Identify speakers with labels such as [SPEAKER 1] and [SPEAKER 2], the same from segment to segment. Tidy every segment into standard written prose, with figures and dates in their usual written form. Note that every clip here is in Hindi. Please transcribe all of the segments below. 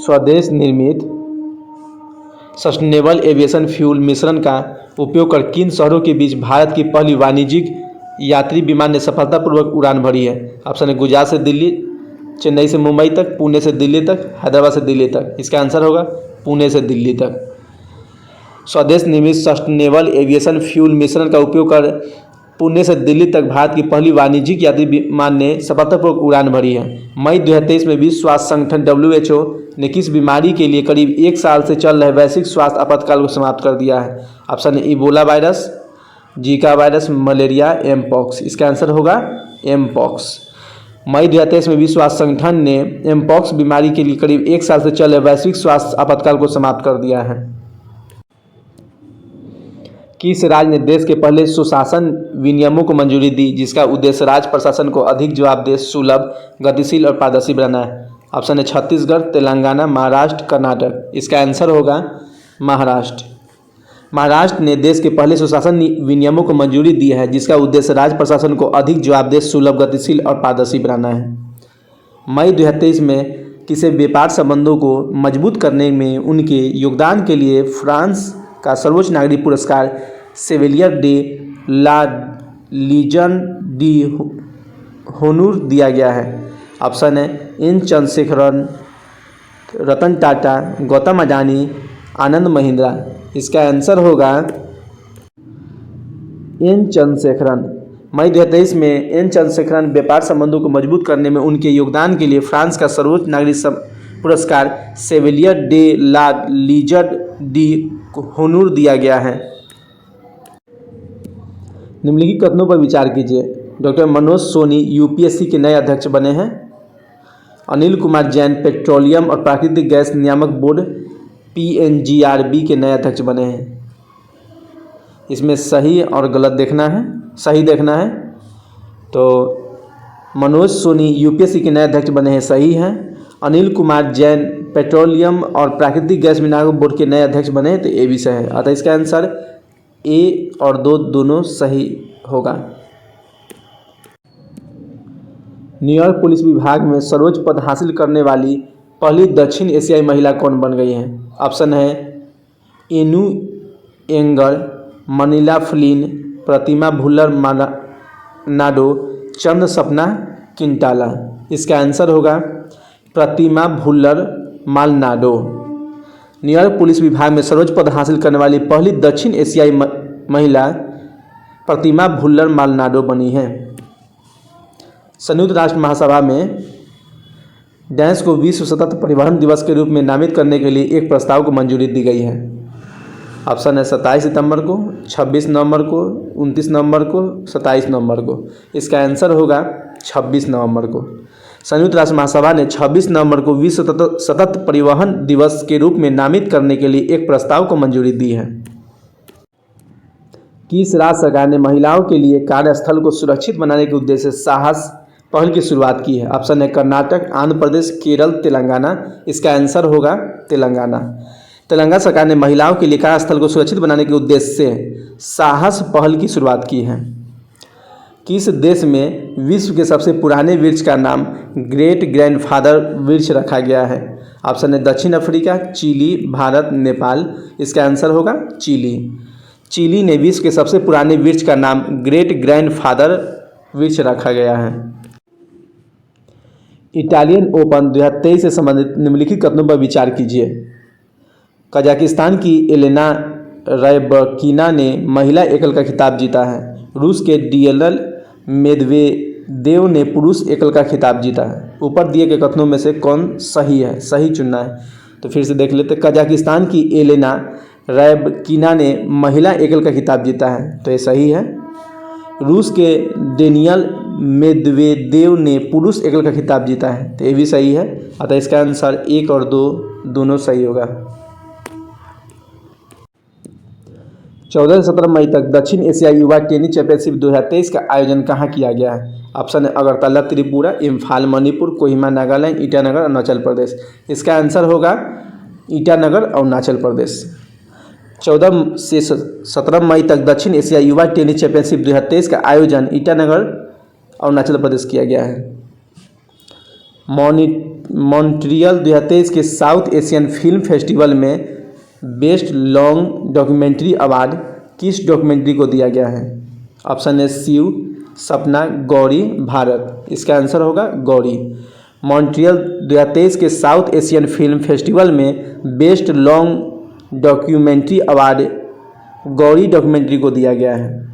[SPEAKER 1] स्वदेश निर्मित सस्टेनेबल एविएशन फ्यूल मिश्रण का उपयोग कर किन शहरों के बीच भारत की पहली वाणिज्यिक यात्री विमान ने सफलतापूर्वक उड़ान भरी है? ऑप्शन है गुजरात से दिल्ली, चेन्नई से मुंबई तक, पुणे से दिल्ली तक, हैदराबाद से दिल्ली तक। इसका आंसर होगा पुणे से दिल्ली तक। स्वदेश निर्मित सस्टेनेबल एविएशन फ्यूल मिश्रण का उपयोग कर पुणे से दिल्ली तक भारत की पहली वाणिज्यिक यात्री विमान ने सफलतापूर्वक उड़ान भरी है। मई 2023 में विश्व स्वास्थ्य संगठन WHO ने किस बीमारी के लिए करीब 1 साल से चल रहे वैश्विक स्वास्थ्य आपातकाल को समाप्त कर दिया है? ऑप्शन है Ebola virus, Zika virus, malaria, mpox. इसका आंसर होगा एमपॉक्स। मई 2023 में विश्व स्वास्थ्य संगठन ने एमपॉक्स बीमारी के लिए करीब 1 साल से चल रहे वैश्विक स्वास्थ्य आपातकाल को समाप्त कर दिया है। किस राज्य ने देश के पहले सुशासन विनियमों को मंजूरी दी जिसका उद्देश्य राज्य प्रशासन को अधिक जवाबदेह, सुलभ, गतिशील और पारदर्शी बनाना है? ऑप्शन है छत्तीसगढ़, तेलंगाना, महाराष्ट्र, कर्नाटक। इसका आंसर होगा महाराष्ट्र। महाराष्ट्र ने देश के पहले सुशासन विनियमों को मंजूरी दी है जिसका उद्देश्य राज्य प्रशासन को अधिक जवाबदेह, सुलभ, गतिशील और पारदर्शी बनाना है। मई 2023 में किसी व्यापार संबंधों को मजबूत करने में उनके योगदान के लिए फ्रांस का सर्वोच्च नागरिक पुरस्कार शेवलियर डे ला लीजन डी होनूर दिया गया है? ऑप्शन है एन चंद्रशेखरन, रतन टाटा, गौतम अडानी, आनंद महिंद्रा। इसका आंसर होगा एन चंद्रशेखरन। मई 2023 में एन चंद्रशेखरन व्यापार संबंधों को मजबूत करने में उनके योगदान के लिए फ्रांस का सर्वोच्च नागरिक पुरस्कार शेवलियर डे ला लीजन डी होनूर दिया गया है। निम्नलिखित कथनों पर विचार कीजिए। डॉक्टर मनोज सोनी UPSC के नए अध्यक्ष बने हैं। अनिल कुमार जैन पेट्रोलियम और प्राकृतिक गैस नियामक बोर्ड PNGRB के नए अध्यक्ष बने हैं। इसमें सही और गलत देखना है। सही देखना है तो मनोज सोनी UPSC के नए अध्यक्ष बने हैं, सही हैं। अनिल कुमार जैन पेट्रोलियम और प्राकृतिक गैस नियामक बोर्ड के नए अध्यक्ष बने हैं तो ये भी सही है। अतः इसका आंसर A और 2 दोनों सही होगा। न्यूयॉर्क पुलिस विभाग में सर्वोच्च पद हासिल करने वाली पहली दक्षिण एशियाई महिला कौन बन गई हैं? ऑप्शन है एनु एंगर, मनीला फ्लिन, प्रतिमा भुल्लर नाडो, चंद्र सपना किंटाला। इसका आंसर होगा प्रतिमा भुल्लर मालनाडो। न्यूयॉर्क पुलिस विभाग में सर्वोच्च पद हासिल करने वाली पहली दक्षिण एशियाई महिला प्रतिमा भुल्लर मालनाडो बनी है। संयुक्त राष्ट्र महासभा में डैश को विश्व सतत परिवहन दिवस के रूप में नामित करने के लिए एक प्रस्ताव को मंजूरी दी गई है। ऑप्शन है 27 सितंबर को, 26 नवंबर को, 29 नवंबर को, 27 नवंबर को। इसका आंसर होगा 26 नवंबर को। संयुक्त राष्ट्र महासभा ने 26 नवंबर को विश्व सतत परिवहन दिवस के रूप में नामित करने के लिए एक प्रस्ताव को मंजूरी दी है। किस राज्य सरकार ने महिलाओं के लिए कार्यस्थल को सुरक्षित बनाने के उद्देश्य से साहस पहल की शुरुआत की है? ऑप्शन है कर्नाटक, आंध्र प्रदेश, केरल, तेलंगाना। इसका आंसर होगा तेलंगाना। तेलंगाना सरकार ने महिलाओं के लिए कार्यस्थल को सुरक्षित बनाने के उद्देश्य से साहस पहल की शुरुआत की है। किस देश में विश्व के सबसे पुराने वृक्ष का नाम ग्रेट ग्रैंडफादर वृक्ष रखा गया है? ऑप्शन है दक्षिण अफ्रीका, चिली, भारत, नेपाल। इसका आंसर होगा चिली। चिली ने विश्व के सबसे पुराने वृक्ष का नाम ग्रेट ग्रैंडफादर वृक्ष रखा गया है। इटालियन ओपन 2023 से संबंधित निम्नलिखित कथनों पर विचार कीजिए। कजाकिस्तान की एलेना रैबकीना ने महिला एकल का खिताब जीता है। रूस के डिएल मेदवेदेव ने पुरुष एकल का खिताब जीता है। ऊपर दिए गए कथनों में से कौन सही है? सही चुनना है। तो फिर से देख लेते। कजाकिस्तान की एलेना रैबकीना ने महिला एकल का खिताब जीता है, तो ये सही है। रूस के डेनियल मेदवेदेव ने पुरुष एकल का खिताब जीता है, तो ये भी सही है। अतः इसका आंसर 1 और 2 दोनों सही होगा। 14 से 17 मई तक दक्षिण एशिया युवा टेनिस चैंपियनशिप 2023 का आयोजन कहाँ किया गया है? ऑप्शन है अगरतला त्रिपुरा, इम्फाल मणिपुर, कोहिमा नागालैंड, ईटानगर अरुणाचल प्रदेश। इसका आंसर होगा ईटानगर अरुणाचल प्रदेश। 14 से 17 मई तक दक्षिण एशिया युवा टेनिस चैंपियनशिप 2023 का आयोजन ईटानगर अरुणाचल प्रदेश किया गया है। मॉन्ट्रियल 2023 के साउथ एशियन फिल्म फेस्टिवल में बेस्ट लॉन्ग डॉक्यूमेंट्री अवार्ड किस डॉक्यूमेंट्री को दिया गया है? ऑप्शन है शिव, सपना, गौरी, भारत। इसका आंसर होगा गौरी। मॉन्ट्रियल 2023 के साउथ एशियन फिल्म फेस्टिवल में best long documentary award Gauri documentary को दिया गया है।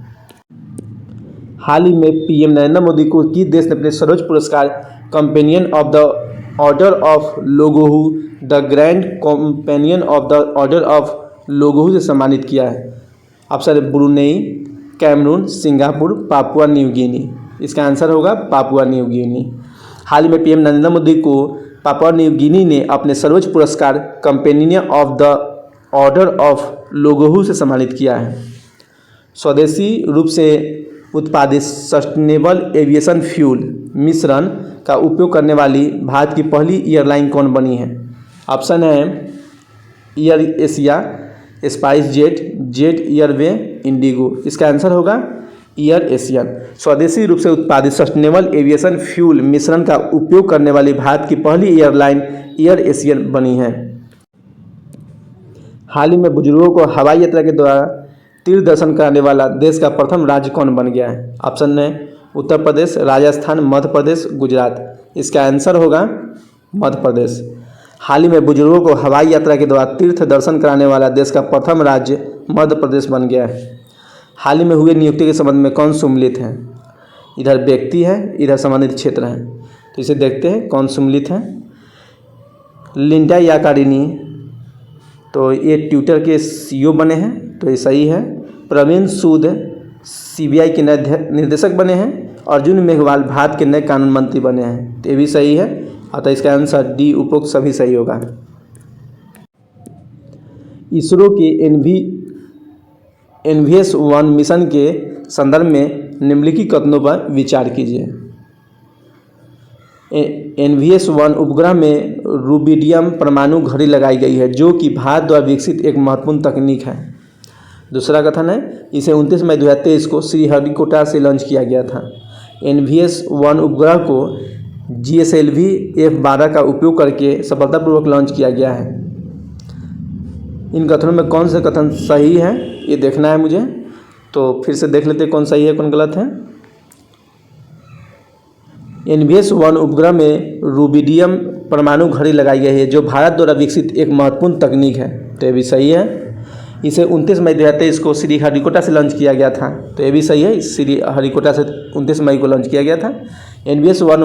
[SPEAKER 1] हाल ही में पीएम नरेंद्र मोदी को किस देश ने अपने सर्वोच्च पुरस्कार companion of the order of Logohu the grand companion of the order of Logohu से सम्मानित किया है? ऑप्शन है Brunei, Cameroon, Singapore, Papua New Guinea. इसका आंसर होगा पापुआ न्यू गिनी। हाल ही में पीएम नरेंद्र मोदी को पापुआ न्यू गिनी ने अपने सर्वोच्च पुरस्कार companion of the order of Logohu से सम्मानित किया है। स्वदेशी रूप से उत्पादित सस्टेनेबल एविएशन फ्यूल मिश्रण का उपयोग करने वाली भारत की पहली एयरलाइन कौन बनी है? ऑप्शन है air Asia, spice jet, jet airway, Indigo. इसका आंसर होगा एयर एशियन। स्वदेशी रूप से उत्पादित सस्टेनेबल एविएशन फ्यूल मिश्रण का उपयोग करने वाली भारत की पहली एयरलाइन एयर एशियन बनी है। हाल ही में बुजुर्गों को हवाई यात्रा के द्वारा तीर्थ दर्शन कराने वाला देश का प्रथम राज्य कौन बन गया है? ऑप्शन है उत्तर प्रदेश, राजस्थान, मध्य प्रदेश, गुजरात। इसका आंसर होगा मध्य प्रदेश। हाल ही में बुजुर्गों को हवाई यात्रा के द्वारा तीर्थ दर्शन कराने वाला देश का प्रथम राज्य मध्य प्रदेश बन गया है। हाल ही में हुए नियुक्ति के संबंध में कौन सम्मिलित है? इधर व्यक्ति है, इधर संबंधित क्षेत्र है। तो इसे देखते हैं कौन सम्मिलित है। लिंडा याकारिनी, तो ये ट्विटर के सीईओ बने हैं, तो ये सही है। प्रवीण सूद सीबीआई के नए निर्देशक बने हैं। अर्जुन मेघवाल भारत के नए कानून मंत्री बने हैं, तो ये भी सही है। अतः इसका आंसर डी उपरोक्त सभी सही होगा। इसरो के NVS-1 मिशन के संदर्भ में निम्नलिखित कथनों पर विचार कीजिए। NVS-1 उपग्रह में रूबिडियम परमाणु घड़ी लगाई गई है, जो कि भारत द्वारा विकसित एक महत्वपूर्ण तकनीक है। दूसरा कथन है इसे 29 मई 2023 को श्रीहरिकोटा से लॉन्च किया गया था। NVS-1 उपग्रह को GSLV F-12 का उपयोग करके सफलतापूर्वक लॉन्च किया गया है। इन कथनों में कौन से कथन सही है ये देखना है मुझे, तो फिर से देख लेते हैं कौन सही है कौन गलत है। NVS-1 उपग्रह में रूबिडियम परमाणु घड़ी लगाई गई है, जो भारत द्वारा विकसित एक महत्वपूर्ण तकनीक है, तो ये भी सही है। इसे 29 मई 2023 को श्रीहरिकोटा से लॉन्च किया गया था, तो ये भी सही है। श्रीहरिकोटा से 29 मई को लॉन्च किया गया था। NVS-1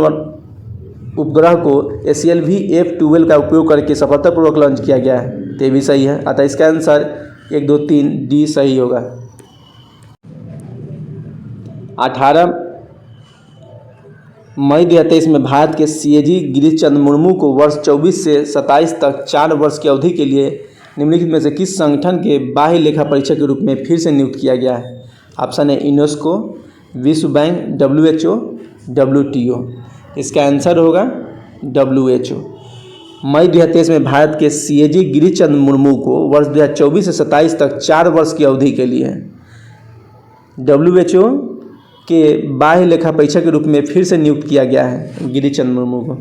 [SPEAKER 1] उपग्रह को SLV F-12 का उपयोग करके सफलतापूर्वक लॉन्च किया गया है, तो ये भी सही है। अतः इसका आंसर 1, 2, 3 डी सही होगा। 18 मई 2023 में भारत के CAG गिरीश चंद्र मुर्मू को वर्ष 24 से 27 तक 4 वर्ष की अवधि के लिए निम्नलिखित में से किस संगठन के बाह्य लेखा परीक्षक के रूप में फिर से नियुक्त किया गया है? ऑप्शन है यूनेस्को, विश्व बैंक, WHO, WTO। इसका आंसर होगा WHO। मई 2023 में भारत के CAG गिरीश चंद्र मुर्मू को वर्ष 2024 से 27 तक 4 वर्ष की अवधि के लिए WHO के बाह्य लेखा परीक्षक के रूप में फिर से नियुक्त किया गया है गिरीश चंद्र मुर्मू को।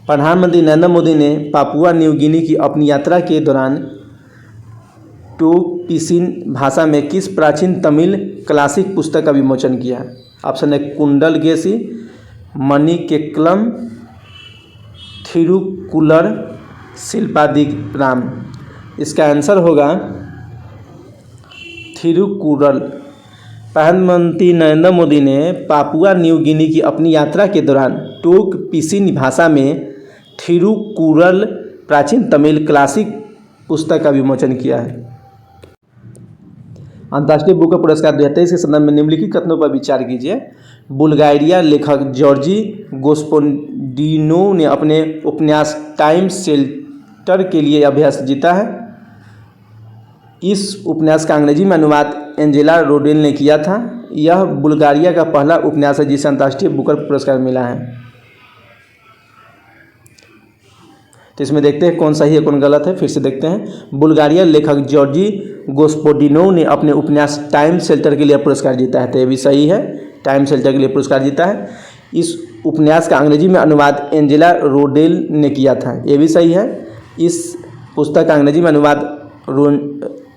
[SPEAKER 1] प्रधानमंत्री नरेंद्र मोदी ने पापुआ न्यू गिनी की अपनी यात्रा के दौरान टोपिसिन भाषा में किस प्राचीन तमिल क्लासिक पुस्तक का विमोचन किया? ऑप्शन है कुंडलगेसी, मणिकेकलम, थिरुकुलर, शिल्पादिराम। इसका आंसर होगा थिरुकुरल। प्रधानमंत्री नरेंद्र मोदी ने पापुआ न्यू गिनी की अपनी यात्रा के दौरान टोकपिसिन भाषा में थिरुकुरल प्राचीन तमिल क्लासिक पुस्तक का विमोचन किया है। अंतर्राष्ट्रीय बुकर पुरस्कार 2023 के संदर्भ में निम्नलिखित कथनों पर विचार कीजिए। बुल्गारिया लेखक जॉर्जी गोस्पोडिनो ने अपने उपन्यास टाइम शेल्टर के लिए अभ्यास जीता है। इस उपन्यास का अंग्रेजी में अनुवाद एंजेला रोडेल ने किया था। यह बुल्गारिया का पहला उपन्यास है जिसे अंतर्राष्ट्रीय बुकर पुरस्कार मिला है। तो इसमें देखते हैं कौन सही है कौन गलत है, फिर से देखते हैं। बुल्गारिया लेखक जॉर्जी गोस्पोडिनो ने अपने उपन्यास टाइम शेल्टर के लिए पुरस्कार जीता है, तो ये भी सही है, टाइम शेल्टर के लिए पुरस्कार जीता है। इस उपन्यास का अंग्रेजी में अनुवाद एंजेला रोडेल ने किया था, ये भी सही है। इस पुस्तक का अंग्रेजी में अनुवाद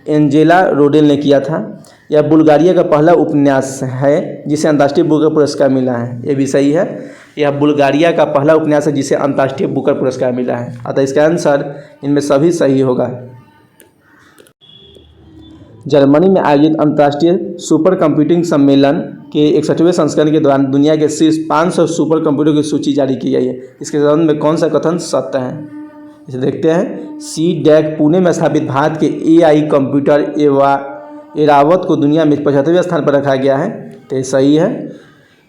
[SPEAKER 1] एंजेला रोडेल ने किया था। यह बुल्गारिया का पहला उपन्यास है जिसे अंतर्राष्ट्रीय बुकर पुरस्कार मिला है, ये भी सही है। यह बुल्गारिया का पहला उपन्यास है जिसे अंतर्राष्ट्रीय बुकर पुरस्कार मिला है, अतः इसका आंसर इनमें सभी सही होगा। जर्मनी में आयोजित अंतर्राष्ट्रीय सुपर कंप्यूटिंग सम्मेलन के 61वें संस्करण के दौरान दुनिया के शीर्ष 500 सुपर कंप्यूटर की सूची जारी की गई है। इसके संबंध में कौन सा कथन सत्य है, इसे देखते हैं। CDAC पुणे में स्थापित भारत के AI कंप्यूटर एरावत को दुनिया में 75वें स्थान पर रखा गया है, तो ये सही है।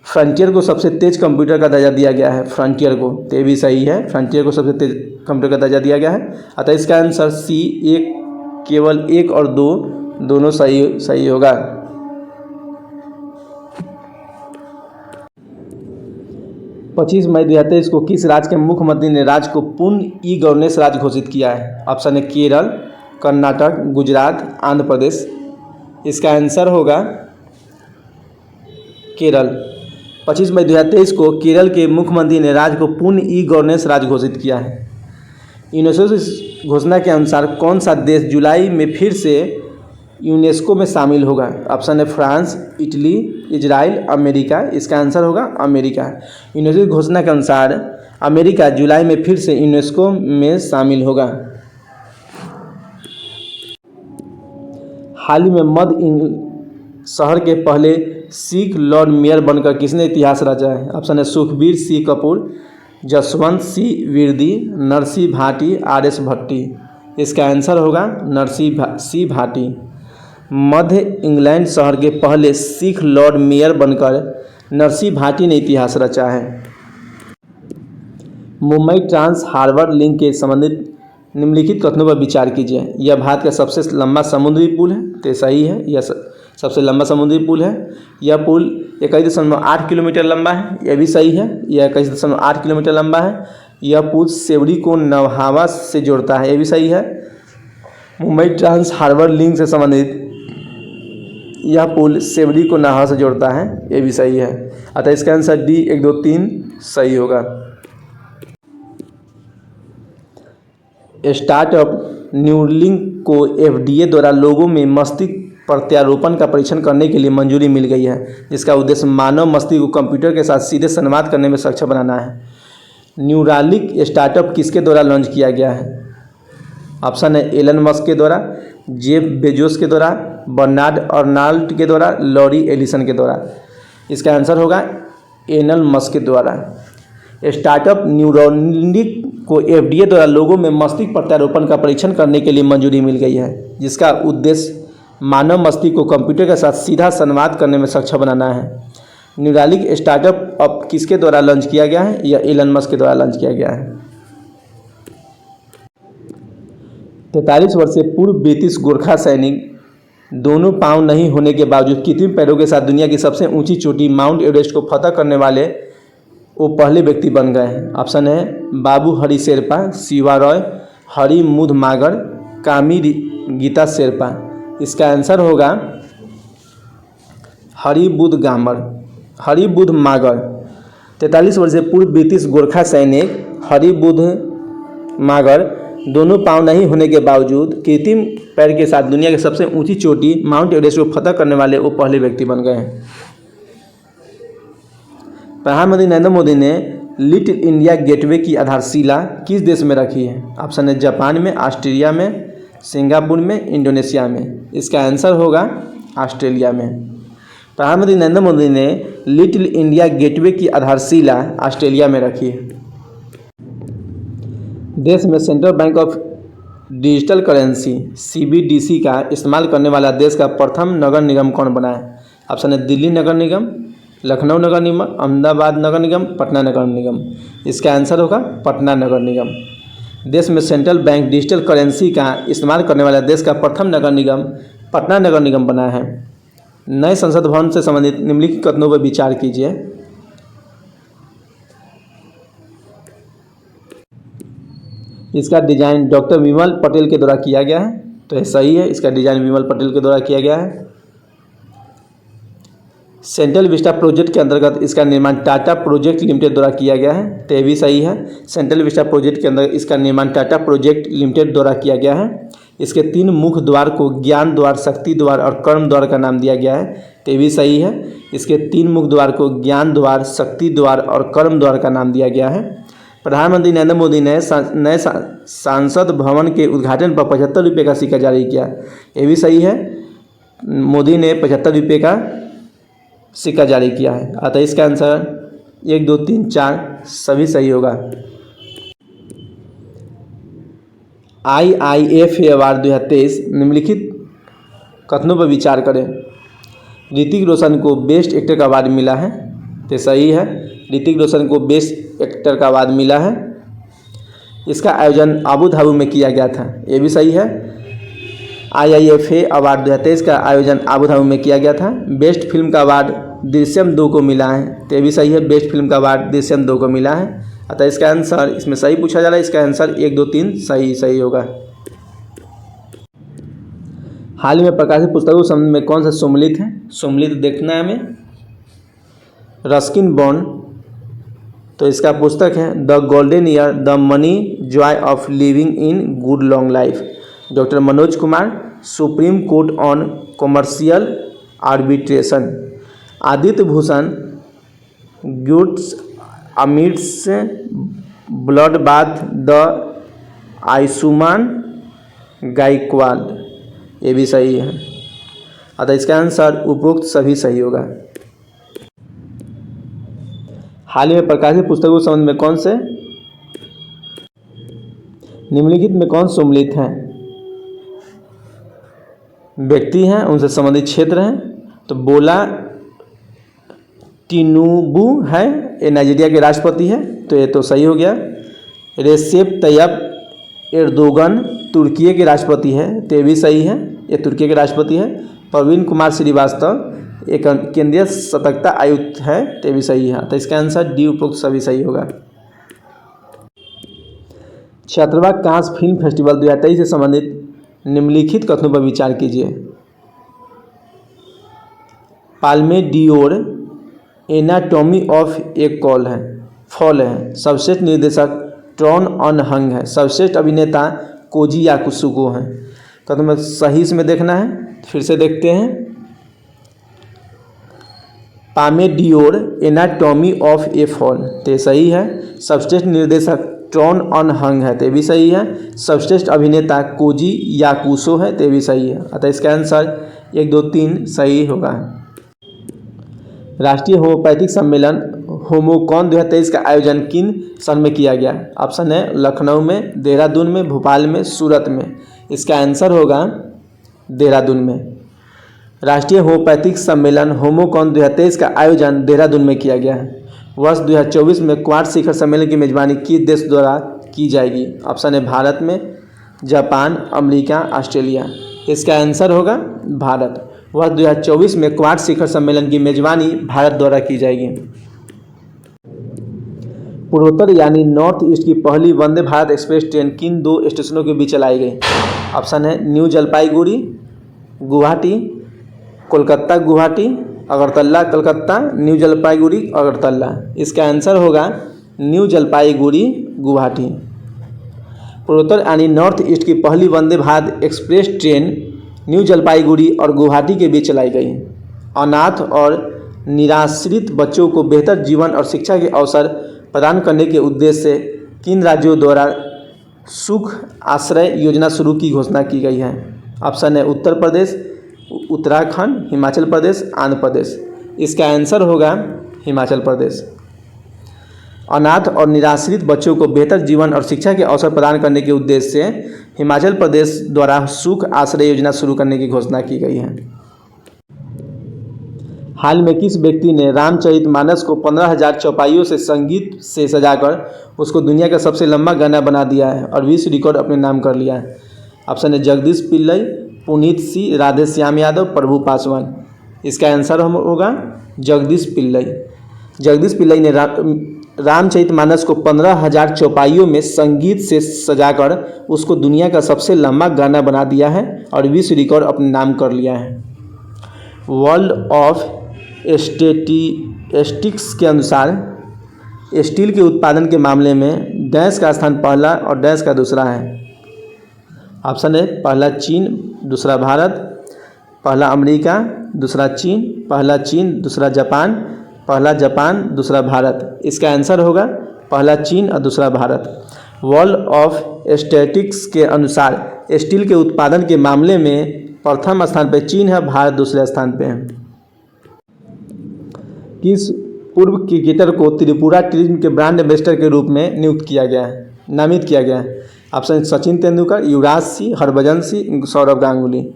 [SPEAKER 1] फ्रंटियर को सबसे तेज कंप्यूटर का दर्जा दिया गया है, फ्रंटियर को, तो ये भी सही है। फ्रंटियर को सबसे तेज कंप्यूटर का दर्जा दिया गया है, अतः इसका आंसर C, केवल 1 और 2 दोनों सही होगा। पच्चीस मई 2023 को किस राज्य के मुख्यमंत्री ने राज्य को पूर्ण ई-गवर्नेंस राज्य घोषित किया है? ऑप्शन है केरल, कर्नाटक, गुजरात, आंध्र प्रदेश। इसका आंसर होगा केरल। 25 मई 2023 को केरल के मुख्यमंत्री ने राज्य को पूर्ण ई-गवर्नेंस राज्य घोषित किया है। यूनेस्को की घोषणा के अनुसार कौन सा देश जुलाई में फिर से यूनेस्को में शामिल होगा? ऑप्शन है फ्रांस, इटली, इजराइल, अमेरिका। इसका आंसर होगा अमेरिका। यूनेस्को की घोषणा के अनुसार अमेरिका जुलाई में फिर से यूनेस्को में शामिल होगा। हाल ही में मध्य शहर के पहले सिख लॉर्ड मेयर बनकर किसने इतिहास रचा है? ऑप्शन है सुखबीर सिंह कपूर, जसवंत सिंह विरदी, नरसिंह भाटी, RS भट्टी। इसका आंसर होगा नरसिंह सिंह भाटी। मध्य इंग्लैंड शहर के पहले सिख लॉर्ड मेयर बनकर नरसिंह भाटी ने इतिहास रचा है। मुंबई ट्रांस हार्बर लिंक के संबंधित निम्नलिखित कथनों पर विचार कीजिए। यह भारत का सबसे लंबा समुद्री पुल है, तो सही है, यह सबसे लंबा समुद्री पुल है। यह पुल 21.8 किलोमीटर लंबा है, यह भी सही है, यह 21.8 किलोमीटर लंबा है। यह पुल सेवड़ी को नौहावा से जोड़ता है, यह भी सही है। मुंबई ट्रांस हार्बर लिंक से संबंधित यह पुल सेवड़ी को नौहावा से जोड़ता है, यह भी सही है, अतः इसका आंसर D 1, 2, 3 सही होगा। स्टार्टअप न्यूरलिंक को FDA द्वारा लोगों में मस्तिष्क प्रत्यारोपण का परीक्षण करने के लिए मंजूरी मिल गई है, जिसका उद्देश्य मानव मस्तिष्क को कंप्यूटर के साथ सीधे संवाद करने में सक्षम बनाना है। न्यूरालिंक स्टार्टअप किसके द्वारा लॉन्च किया गया है? ऑप्शन है एलन मस्क के द्वारा, जेफ बेजोस के द्वारा, बर्नार्ड अर्नाल्ड के द्वारा, लॉरी एलिसन के द्वारा। इसका आंसर होगा एलन मस्क के द्वारा। स्टार्टअप न्यूरालिंक को FDA द्वारा लोगों में मस्तिष्क प्रत्यारोपण का परीक्षण करने के लिए मंजूरी मिल गई है, जिसका उद्देश्य मानव मस्तिष्क को कंप्यूटर के साथ सीधा संवाद करने में सक्षम बनाना है। न्यूरालिंक स्टार्टअप अब किसके द्वारा लॉन्च किया गया है? यह एलन मस्क के द्वारा लॉन्च किया गया है। 43 वर्षीय पूर्व ब्रिटिश गोरखा सैनिक दोनों पांव नहीं होने के बावजूद कृत्रिम पैरों के साथ दुनिया की सबसे ऊंची चोटी माउंट एवरेस्ट को फतह करने वाले वो पहले व्यक्ति बन गए हैं। ऑप्शन है बाबू हरि शेरपा, शिवा रॉय, हरि मुध मागर, कामी गीता शेरपा। इसका आंसर होगा हरि बुध मागर। 43 वर्षीय पूर्व ब्रिटिश गोरखा सैनिक हरि बुध मागर दोनों पांव नहीं होने के बावजूद कृत्रिम पैर के साथ दुनिया की सबसे ऊंची चोटी माउंट एवरेस्ट को फतह करने वाले वो पहले व्यक्ति बन गए हैं। प्रधानमंत्री नरेंद्र मोदी ने लिटिल इंडिया गेटवे की आधारशिला किस देश में रखी है? ऑप्शन है जापान में, ऑस्ट्रेलिया में, सिंगापुर में, इंडोनेशिया में। इसका आंसर होगा ऑस्ट्रेलिया में। प्रधानमंत्री नरेंद्र मोदी ने लिटिल इंडिया गेटवे की आधारशिला ऑस्ट्रेलिया में रखी है। देश में central bank of digital currency CBDC का इस्तेमाल करने वाला देश का प्रथम नगर निगम कौन बना है? ऑप्शन है दिल्ली नगर निगम, लखनऊ नगर निगम, अहमदाबाद नगर निगम, पटना नगर निगम। इसका आंसर होगा पटना नगर निगम। देश में सेंट्रल बैंक डिजिटल करेंसी का इस्तेमाल करने वाला देश का प्रथम नगर निगम पटना नगर निगम बना है। नए संसद भवन से संबंधित निम्नलिखित कथनों पर विचार कीजिए। इसका डिजाइन डॉक्टर विमल पटेल के द्वारा किया गया है, तो यह सही है, इसका डिजाइन विमल पटेल के द्वारा किया गया है। सेंट्रल विस्टा प्रोजेक्ट के अंतर्गत इसका निर्माण टाटा प्रोजेक्ट लिमिटेड द्वारा किया गया है, तो ये भी सही है। सेंट्रल विस्टा प्रोजेक्ट के अंदर इसका निर्माण टाटा प्रोजेक्ट लिमिटेड द्वारा किया गया है। इसके 3 मुख्य द्वार को ज्ञान द्वार, शक्ति द्वार और कर्म द्वार का नाम दिया गया है, तो ये भी सही है। इसके 3 मुख्य द्वार को ज्ञान द्वार, शक्ति द्वार और कर्म द्वार का नाम दिया गया है। प्रधानमंत्री नरेंद्र मोदी ने नए सांसद भवन के उद्घाटन पर 75 रुपये का सिक्का जारी किया, ये भी सही है। मोदी ने 75 रुपये का सिक्का जारी किया है, अतः इसका आंसर 1, 2, 3, 4 सभी सही होगा। IIFA अवार्ड 2023 निम्नलिखित कथनों पर विचार करें। ऋतिक रोशन को बेस्ट एक्टर का अवार्ड मिला है, तो सही है। ऋतिक रोशन को बेस्ट एक्टर का अवार्ड मिला है। इसका आयोजन अबू धाबी में किया गया था, ये भी सही है। IIFA अवार्ड 2023 का आयोजन अबू धाबी में किया गया था। बेस्ट फिल्म का अवार्ड दृश्यम 2 को मिला है, तो ये भी सही है। बेस्ट फिल्म का अवार्ड दृश्यम 2 को मिला है, अतः इसका आंसर, इसमें सही पूछा जा रहा है, इसका आंसर 1, 2, 3 सही होगा। हाल ही में प्रकाशित पुस्तकों के संबंध में कौन सा सम्मिलित है? सम्मिलित देखना है हमें। रस्किन बॉन्ड, तो इसका पुस्तक है the golden year, the money joy of living in good long life. Doctor Manoj Kumar, supreme court on commercial arbitration. Aditya Bhushan, goods amidst blood bath, the Ayushman Gaikwad, ये भी सही है, अतः इसका आंसर उपरोक्त सभी सही होगा। हाल ही में प्रकाशित पुस्तकों के संबंध में कौन से निम्नलिखित में कौन सम्मिलित हैं? व्यक्ति हैं, उनसे संबंधित क्षेत्र हैं, तो बोला टिनुबू है, ये नाइजीरिया के राष्ट्रपति है, तो ये तो सही हो गया। रेसेप तैयब एर्दोगन तुर्की के राष्ट्रपति है, तो ये भी सही है, ये तुर्की के राष्ट्रपति है। प्रवीण कुमार श्रीवास्तव एक केंद्रीय सतर्कता आयुक्त है, तो ये भी सही है, तो इसका आंसर डी उपरोक्त सभी सही होगा। 76वां कांस फिल्म फेस्टिवल 2023 से संबंधित निम्नलिखित कथनों पर विचार कीजिए। Palme Dior anatomy of A fall है, सर्वश्रेष्ठ निर्देशक ट्रॉन अन हंग है, सर्वश्रेष्ठ अभिनेता कोजी याकुसुको हैं। कथन में सही इसमें देखना है, फिर से देखते हैं। Palme Dior anatomy of A fall, तो सही है। सर्वश्रेष्ठ निर्देशक ट्रॉन अन हंग है, तो भी सही है। सर्वश्रेष्ठ अभिनेता कोजी याकुसो है, तो भी सही है, अतः इसका आंसर 1, 2, 3 सही होगा। राष्ट्रीय होम्योपैथिक सम्मेलन होमोकॉन 2023 का आयोजन किन सन में किया गया? ऑप्शन है लखनऊ में, देहरादून में, भोपाल में, सूरत में। इसका आंसर होगा देहरादून में। राष्ट्रीय होम्योपैथिक सम्मेलन होमोकॉन 2023 का आयोजन देहरादून में किया गया है। वर्ष 2024 में क्वाड शिखर सम्मेलन की मेजबानी किस देश द्वारा की जाएगी? ऑप्शन है भारत में, जापान, अमेरिका, ऑस्ट्रेलिया। इसका आंसर होगा भारत। वर्ष 2024 में क्वाड शिखर सम्मेलन की मेजबानी भारत द्वारा की जाएगी। पूर्वोत्तर यानी नॉर्थ ईस्ट की पहली वंदे भारत एक्सप्रेस ट्रेन किन 2 स्टेशनों के बीच चलाई गई? ऑप्शन है न्यू जलपाईगुड़ी गुवाहाटी, कोलकाता गुवाहाटी, अगरतला कलकत्ता, न्यू जलपाईगुड़ी अगरतला। इसका आंसर होगा न्यू जलपाईगुड़ी गुवाहाटी। पूर्वोत्तर यानी नॉर्थ ईस्ट की पहली Vande Bharat express train new Jalpaiguri और गुवाहाटी के बीच चलाई गई। अनाथ और निराश्रित बच्चों को बेहतर जीवन और शिक्षा के अवसर प्रदान करने के उद्देश्य से किन राज्यों द्वारा सुख आश्रय योजना शुरू की घोषणा की गई है? ऑप्शन है उत्तर प्रदेश, उत्तराखंड, हिमाचल प्रदेश, आंध्र प्रदेश। इसका आंसर होगा हिमाचल प्रदेश। अनाथ और निराश्रित बच्चों को बेहतर जीवन और शिक्षा के अवसर प्रदान करने के उद्देश्य से हिमाचल प्रदेश द्वारा सुख आश्रय योजना शुरू करने की घोषणा की गई है। हाल में किस व्यक्ति ने रामचरितमानस को 15,000 चौपाइयों से संगीत से सजाकर उसको दुनिया का सबसे लंबा गाना बना दिया है और विश्व रिकॉर्ड अपने नाम कर लिया है? ऑप्शन है जगदीश पिल्लई, पुनीत सी, राधे श्याम यादव, प्रभु पासवान। इसका आंसर होगा जगदीश पिल्लई। जगदीश पिल्लई ने रामचरितमानस को 15,000 चौपाइयों में संगीत से सजाकर उसको दुनिया का सबसे लंबा गाना बना दिया है और विश्व रिकॉर्ड अपने नाम कर लिया है। वर्ल्ड ऑफ स्टैटिस्टिक्स के अनुसार स्टील के उत्पादन के मामले में डैश का स्थान पहला और डैश का दूसरा है। ऑप्शन है पहला चीन, दूसरा भारत, पहला अमेरिका, दूसरा चीन, पहला चीन, दूसरा जापान, पहला जापान, दूसरा भारत। इसका आंसर होगा पहला चीन और दूसरा भारत। वर्ल्ड ऑफ स्टैटिस्टिक्स के अनुसार स्टील के उत्पादन के मामले में प्रथम स्थान पर चीन है, भारत दूसरे स्थान पर है। किस पूर्व क्रिकेटर को त्रिपुरा टूरिज्म के ब्रांड एम्बेसडर के रूप में नामित किया गया है? ऑप्शन सचिन तेंदुलकर, युवराज सिंह, हरभजन सिंह, सौरव गांगुली।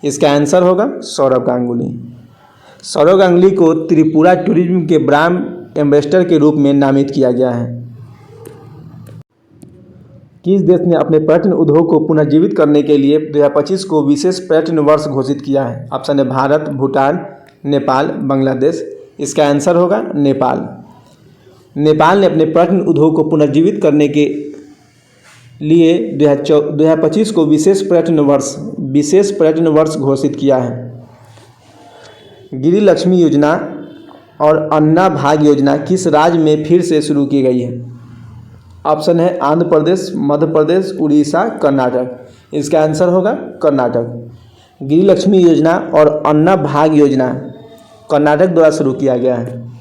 [SPEAKER 1] इसका आंसर होगा सौरव गांगुली। सौरव गांगुली को त्रिपुरा टूरिज्म के ब्रांड एम्बेसडर के रूप में नामित किया गया है। किस देश ने अपने पर्यटन उद्योग को पुनर्जीवित करने के लिए 2025 को विशेष पर्यटन वर्ष घोषित किया है? ऑप्शन है भारत, भूटान, नेपाल, बांग्लादेश। इसका आंसर होगा नेपाल। नेपाल ने अपने पर्यटन उद्योग को पुनर्जीवित करने के लिए 2025 को विशेष पर्यटन वर्ष घोषित किया है। गिरी लक्ष्मी योजना और अन्ना भाग्य योजना किस राज्य में फिर से शुरू की गई है? ऑप्शन है आंध्र प्रदेश, मध्य प्रदेश, उड़ीसा, कर्नाटक। इसका आंसर होगा कर्नाटक। गिरी लक्ष्मी योजना और अन्ना भाग्य योजना कर्नाटक द्वारा शुरू किया गया है।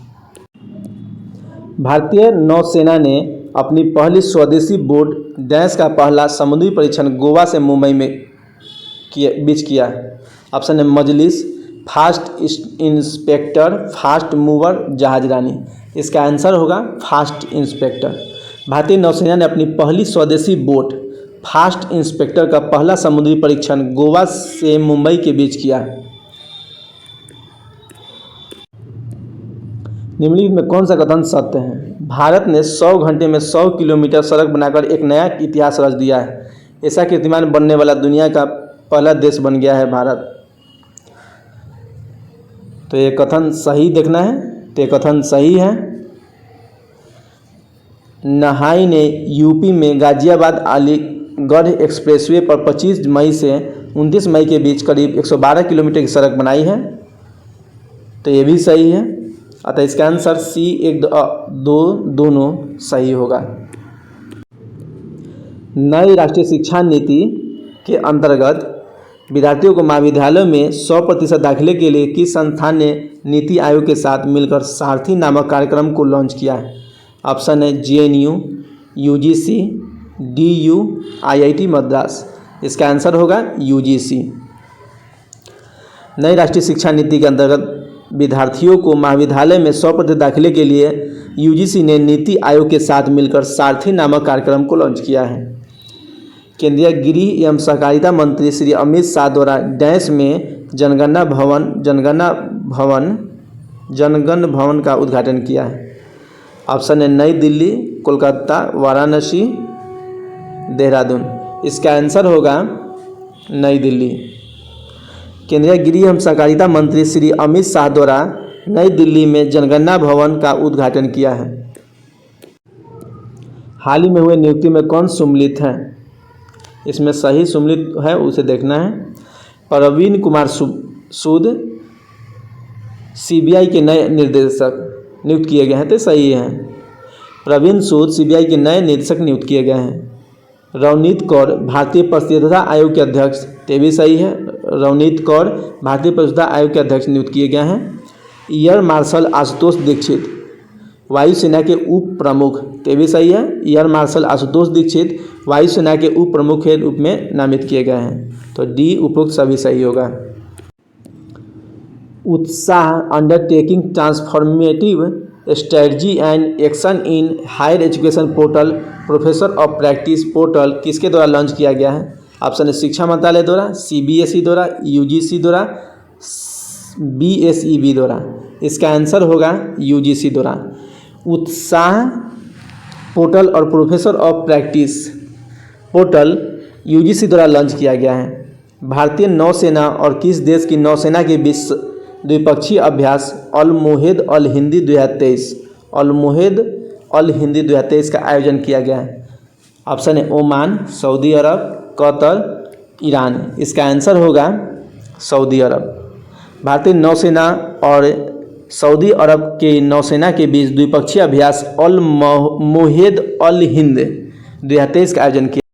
[SPEAKER 1] भारतीय नौसेना ने अपनी पहली स्वदेशी बोट डैश का पहला समुद्री परीक्षण गोवा से मुंबई में बीच किया है। ऑप्शन है मजलिस, फास्ट इंस्पेक्टर, फास्ट मूवर, जहाज रानी। इसका आंसर होगा फास्ट इंस्पेक्टर। भारतीय नौसेना ने अपनी पहली स्वदेशी बोट फास्ट इंस्पेक्टर का पहला समुद्री परीक्षण गोवा से मुंबई के बीच किया। निम्नलिखित में कौन सा कथन सत्य है? भारत ने 100 घंटे में 100 किलोमीटर सड़क बनाकर एक नया इतिहास रच दिया है। ऐसा कीर्तिमान बनने वाला दुनिया का पहला देश बन गया है भारत। तो ये कथन सही देखना है। तो ये कथन सही है। नहाई ने यूपी में गाजियाबाद अलीगढ़ एक्सप्रेसवे पर 25 मई से 29 मई के बीच करीब 112 किलोमीटर की सड़क बनाई है। तो ये भी सही है। अतः इसका आंसर सी 1, 2 दोनों सही होगा। नई राष्ट्रीय शिक्षा नीति के अंतर्गत विद्यार्थियों को महाविद्यालयों में 100% दाखिले के लिए किस संस्थान ने नीति आयोग के साथ मिलकर सारथी नामक कार्यक्रम को लॉन्च किया है? ऑप्शन है JNU, UGC, DU, IIT Madras. इसका आंसर होगा UGC। नई राष्ट्रीय शिक्षा नीति के अंतर्गत विद्यार्थियों को महाविद्यालय में 100% दाखिले के लिए UGC ने नीति आयोग के साथ मिलकर सारथी नामक कार्यक्रम को लॉन्च किया है। केंद्रीय गृह एवं सहकारिता मंत्री श्री अमित शाह द्वारा डैश में जनगण भवन का उद्घाटन किया है। ऑप्शन है नई दिल्ली, कोलकाता, वाराणसी, देहरादून। इसका आंसर होगा नई दिल्ली। केंद्रीय गृह एवं सहकारिता मंत्री श्री अमित शाह द्वारा नई दिल्ली में जनगणना भवन का उद्घाटन किया है। हाल ही में हुए नियुक्ति में कौन सम्मिलित है? इसमें सही सम्मिलित है उसे देखना है। प्रवीण कुमार सूद CBI के नए निर्देशक नियुक्त किए गए हैं। तो सही है। प्रवीण सूद CBI के नए निदेशक नियुक्त किए गए हैं। रवनीत कौर भारतीय प्रतिस्पर्धा आयोग के अध्यक्ष। ते भी सही है। रवनीत कौर भारतीय प्रतिस्पर्धा आयोग के अध्यक्ष नियुक्त किए गए हैं। एयर मार्शल आशुतोष दीक्षित वायुसेना के उप प्रमुख। ते भी सही है। एयर मार्शल आशुतोष दीक्षित वायुसेना के उप प्रमुख के रूप में नामित किए गए हैं। तो डी उपरोक्त सभी सही होगा। Utsah undertaking transformative strategy and action in higher education portal professor of practice portal किसके द्वारा लॉन्च किया गया है? ऑप्शन है शिक्षा मंत्रालय द्वारा, CBSE द्वारा, UGC द्वारा, BSEB द्वारा। इसका आंसर होगा UGC द्वारा। उत्साह पोर्टल और professor of practice portal UGC द्वारा लॉन्च किया गया है। भारतीय नौसेना और किस देश की नौसेना के बीच द्विपक्षीय अभ्यास अल-मोहेद अल-हिंदी 2023 का आयोजन किया गया है? ऑप्शन है ओमान, सऊदी अरब, कतर, ईरान। इसका आंसर होगा सऊदी अरब। भारतीय नौसेना और सऊदी अरब के नौसेना के बीच द्विपक्षीय अभ्यास अल मोहेद अल हिंद 2023 का आयोजन किया।